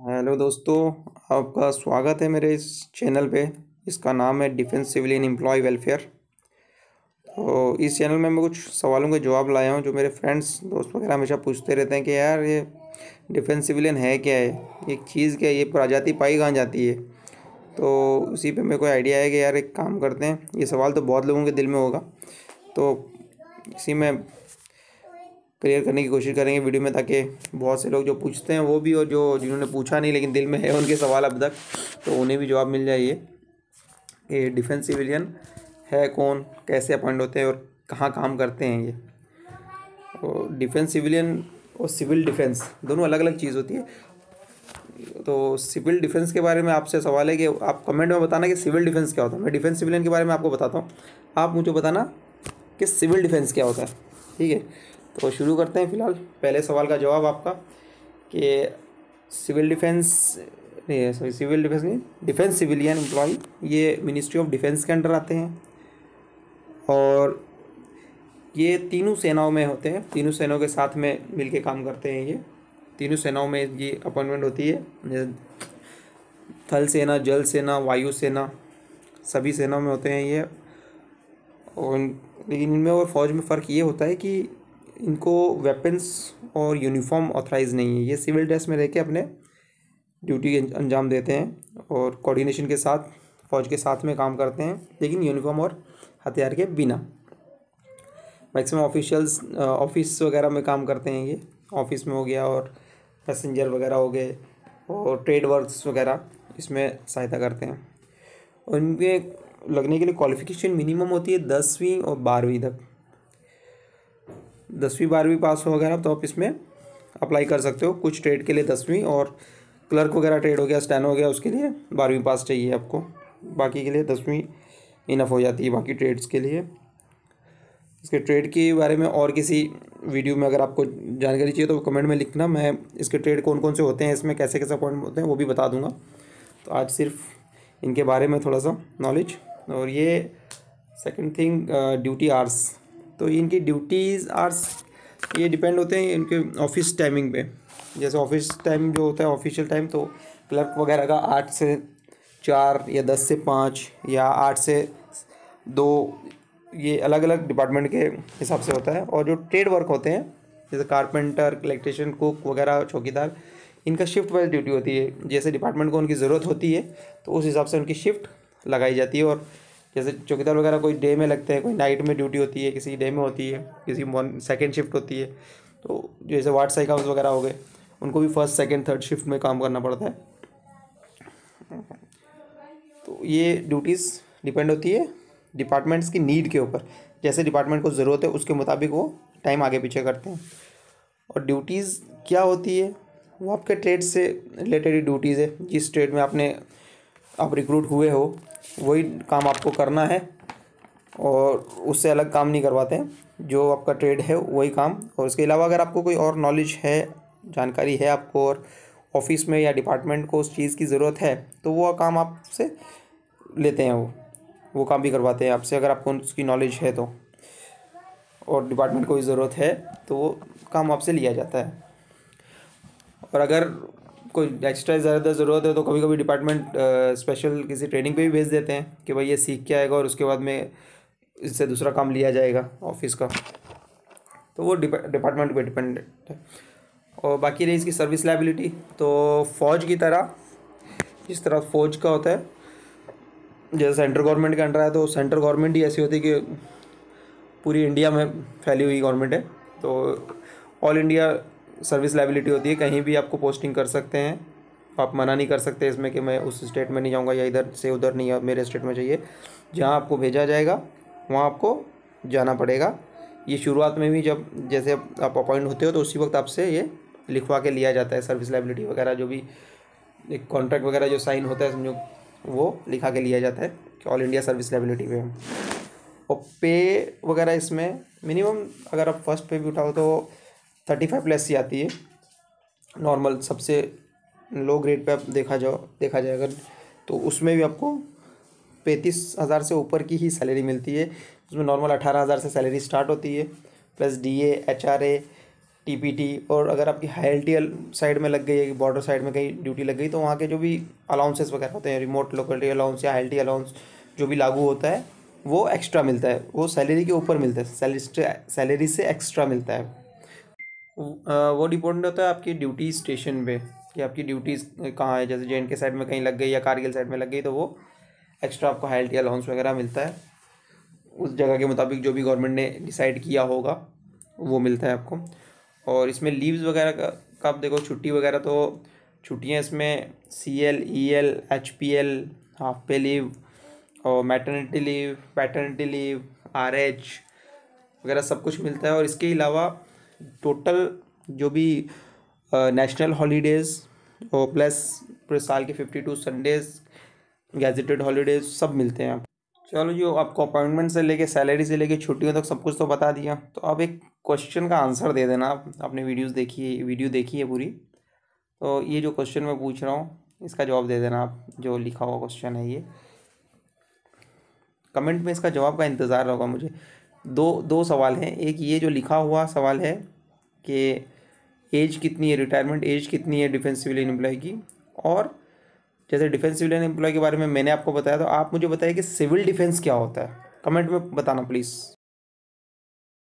Hello दोस्तों, आपका स्वागत है मेरे इस चैनल पे। इसका नाम है डिफेंस सिविलियन एम्प्लॉय वेलफेयर। तो इस चैनल में मैं कुछ सवालों के जवाब लाया हूँ जो मेरे फ्रेंड्स दोस्त वगैरह हमेशा पूछते रहते हैं कि यार ये डिफेंस सिविलियन है क्या है, एक चीज़ क्या है, ये प्रजाति पाई कहाँ जाती है। तो उसी पे मेरे को आइडिया है कि यार एक काम करते हैं, ये सवाल तो बहुत लोगों के दिल में होगा, तो इसी में क्लियर करने की कोशिश करेंगे वीडियो में, ताकि बहुत से लोग जो पूछते हैं वो भी, और जो जिन्होंने पूछा नहीं लेकिन दिल में है उनके सवाल अब तक, तो उन्हें भी जवाब मिल जाइए कि डिफेंस सिविलियन है कौन, कैसे अपॉइंट होते हैं और कहाँ काम करते हैं ये। तो डिफेंस सिविलियन और सिविल डिफेंस दोनों अलग अलग चीज़ होती है। तो सिविल डिफेंस के बारे में आपसे सवाल है कि आप कमेंट में बताना कि सिविल डिफेंस क्या होता है। मैं डिफेंस सिविलियन के बारे में आपको बताता हूँ, आप मुझे बताना कि सिविल डिफेंस क्या होता है। ठीक है, तो शुरू करते हैं। फ़िलहाल पहले सवाल का जवाब आपका कि सिविल डिफेंस नहीं, सॉरी सिविल डिफेंस नहीं, डिफेंस सिविलियन एम्प्लॉय ये मिनिस्ट्री ऑफ डिफेंस के अंडर आते हैं और ये तीनों सेनाओं में होते हैं, तीनों सेनाओं के साथ में मिलके काम करते हैं। ये तीनों सेनाओं में ये अपॉइंटमेंट होती है, जैसे थल सेना, जल सेना, वायु सेना, सभी सेनाओं में होते हैं ये। और लेकिन इनमें और फौज में फ़र्क ये होता है कि इनको वेपन्स और यूनिफॉर्म ऑथराइज नहीं है। ये सिविल ड्रेस में रह के अपने ड्यूटी अंजाम देते हैं और कोऑर्डिनेशन के साथ फ़ौज के साथ में काम करते हैं, लेकिन यूनिफॉर्म और हथियार के बिना। मैक्सिमम ऑफिशियल्स ऑफिस वगैरह में काम करते हैं, ये ऑफिस में हो गया, और पैसेंजर वगैरह हो गए, और ट्रेड वर्क्स वगैरह इसमें सहायता करते हैं। और इनके लगने के लिए क्वालिफ़िकेशन मिनिमम होती है 10वीं और 12वीं तक। 10वीं 12वीं पास हो वगैरह तो आप इसमें अप्लाई कर सकते हो। कुछ ट्रेड के लिए 10वीं, और क्लर्क वगैरह ट्रेड हो गया, स्टैनो हो गया, उसके लिए 12वीं पास चाहिए आपको। बाकी के लिए 10वीं इनफ हो जाती है बाकी ट्रेड्स के लिए। इसके ट्रेड के बारे में और किसी वीडियो में अगर आपको जानकारी चाहिए तो कमेंट में लिखना, मैं इसके ट्रेड कौन कौन से होते हैं, इसमें कैसे कैसे पॉइंट होते हैं वो भी बता दूंगा। तो आज सिर्फ इनके बारे में थोड़ा सा नॉलेज। और ये सेकंड थिंग, ड्यूटी आवर्स। तो इनकी ड्यूटीज़ आवर्स ये डिपेंड होते हैं इनके ऑफिस टाइमिंग पे। जैसे ऑफिस टाइम जो होता है ऑफिशियल टाइम, तो क्लर्क वगैरह का 8 से 4 या 10 से 5 या 8 से 2, ये अलग अलग डिपार्टमेंट के हिसाब से होता है। और जो ट्रेड वर्क होते हैं जैसे कारपेंटर, इलेक्ट्रिशियन, कुक वगैरह, चौकीदार, इनका शिफ्ट वाइज ड्यूटी होती है। जैसे डिपार्टमेंट को उनकी ज़रूरत होती है तो उस हिसाब से उनकी शिफ्ट लगाई जाती है। और जैसे चौकीदार वगैरह कोई डे में लगते हैं, कोई नाइट में ड्यूटी होती है, किसी डे में होती है, किसी सेकंड शिफ्ट होती है। तो जैसे वार्ड साइकाउस वगैरह हो गए, उनको भी फर्स्ट सेकंड थर्ड शिफ्ट में काम करना पड़ता है। तो ये ड्यूटीज़ डिपेंड होती है डिपार्टमेंट्स की नीड के ऊपर। जैसे डिपार्टमेंट को ज़रूरत है उसके मुताबिक वो टाइम आगे पीछे करते हैं। और ड्यूटीज़ क्या होती है, वो आपके ट्रेड से रिलेटेड ड्यूटीज़ है। जिस ट्रेड में आप रिक्रूट हुए हो वही काम आपको करना है, और उससे अलग काम नहीं करवाते हैं। जो आपका ट्रेड है वही काम। और उसके अलावा अगर आपको कोई और नॉलेज है, जानकारी है आपको, और ऑफिस में या डिपार्टमेंट को उस चीज़ की ज़रूरत है, तो वो काम आपसे लेते हैं, वो काम भी करवाते हैं आपसे अगर आपको उसकी नॉलेज है तो। और डिपार्टमेंट को भी ज़रूरत है तो वो काम आपसे लिया जाता है। और अगर कोई एक्स्ट्रा ज़्यादा ज़रूरत है तो कभी कभी डिपार्टमेंट स्पेशल किसी ट्रेनिंग पे भी भेज देते हैं कि भाई ये सीख के आएगा और उसके बाद में इससे दूसरा काम लिया जाएगा ऑफिस का। तो वो डिपार्टमेंट पे डिपेंड है। और बाकी रही इसकी सर्विस लायबिलिटी, तो फ़ौज की तरह, जिस तरह फ़ौज का होता है, जैसे सेंट्रल गवर्नमेंट के अंडर है, तो सेंट्रल गवर्नमेंट ही ऐसी होती है कि पूरी इंडिया में फैली हुई गवर्नमेंट है। तो ऑल इंडिया सर्विस लायबिलिटी होती है, कहीं भी आपको पोस्टिंग कर सकते हैं। आप मना नहीं कर सकते इसमें कि मैं उस स्टेट में नहीं जाऊंगा या इधर से उधर नहीं, या मेरे स्टेट में चाहिए। जहां आपको भेजा जाएगा वहां आपको जाना पड़ेगा। ये शुरुआत में भी जब जैसे आप अपॉइंट होते हो तो उसी वक्त आपसे ये लिखवा के लिया जाता है, सर्विस लायबिलिटी वगैरह, जो भी एक कॉन्ट्रैक्ट वगैरह जो साइन होता है समझो, वो लिखा के लिया जाता है कि ऑल इंडिया सर्विस लायबिलिटी पे। और पे वगैरह इसमें मिनिमम अगर आप फर्स्ट पे भी उठाओ तो 35 प्लस ही आती है। नॉर्मल सबसे लो ग्रेड पे आप देखा जाए अगर, तो उसमें भी आपको 35,000 से ऊपर की ही सैलरी मिलती है। उसमें नॉर्मल 18,000 से सैलरी स्टार्ट होती है, प्लस DA, HRA, टीपीटी, और अगर आपकी हाईएलटी साइड में लग गई है, बॉर्डर साइड में कहीं ड्यूटी लग गई, तो वहाँ के जो भी अलाउंसेस वगैरह होते हैं, रिमोट लोकेलिटी अलाउंस या हाईएलटी अलाउंस जो भी लागू होता है, वो एक्स्ट्रा मिलता है, वो सैलरी के ऊपर मिलता है, सैलरी से एक्स्ट्रा मिलता है। वो डिपेंड होता है आपकी ड्यूटी स्टेशन पे कि आपकी ड्यूटीज़ कहाँ है। जैसे JNK साइड में कहीं लग गई या कारगिल साइड में लग गई, तो वो एक्स्ट्रा आपको हाईएलटी अलाउंस वगैरह मिलता है, उस जगह के मुताबिक जो भी गवर्नमेंट ने डिसाइड किया होगा वो मिलता है आपको। और इसमें लीव्स वगैरह का आप देखो, छुट्टी वगैरह तो छुट्टियाँ इसमें CL, EL, HPL, हाफ पे लीव, और maternity leave, paternity leave, RH वगैरह सब कुछ मिलता है। और इसके अलावा टोटल जो भी नेशनल हॉलीडेज़ और प्लस पूरे साल के 52 संडेज़, गैजेटेड हॉलीडेज़ सब मिलते हैं। चलो, जो आपको अपॉइंटमेंट से लेके सैलरी से लेके छुट्टियों तक सब कुछ तो बता दिया, तो अब एक क्वेश्चन का आंसर दे देना। आप आपने वीडियो देखी है पूरी, तो ये जो क्वेश्चन मैं पूछ रहा हूँ इसका जवाब दे देना आप। जो लिखा हुआ क्वेश्चन है ये, कमेंट में इसका जवाब का इंतज़ार होगा मुझे। दो सवाल हैं। एक ये जो लिखा हुआ सवाल है कि एज कितनी है, रिटायरमेंट एज कितनी है डिफेंस सिविलियन एम्प्लॉय की, और जैसे डिफेंस सिविलियन एम्प्लॉय के बारे में मैंने आपको बताया, तो आप मुझे बताइए कि सिविल डिफेंस क्या होता है। कमेंट में बताना प्लीज़।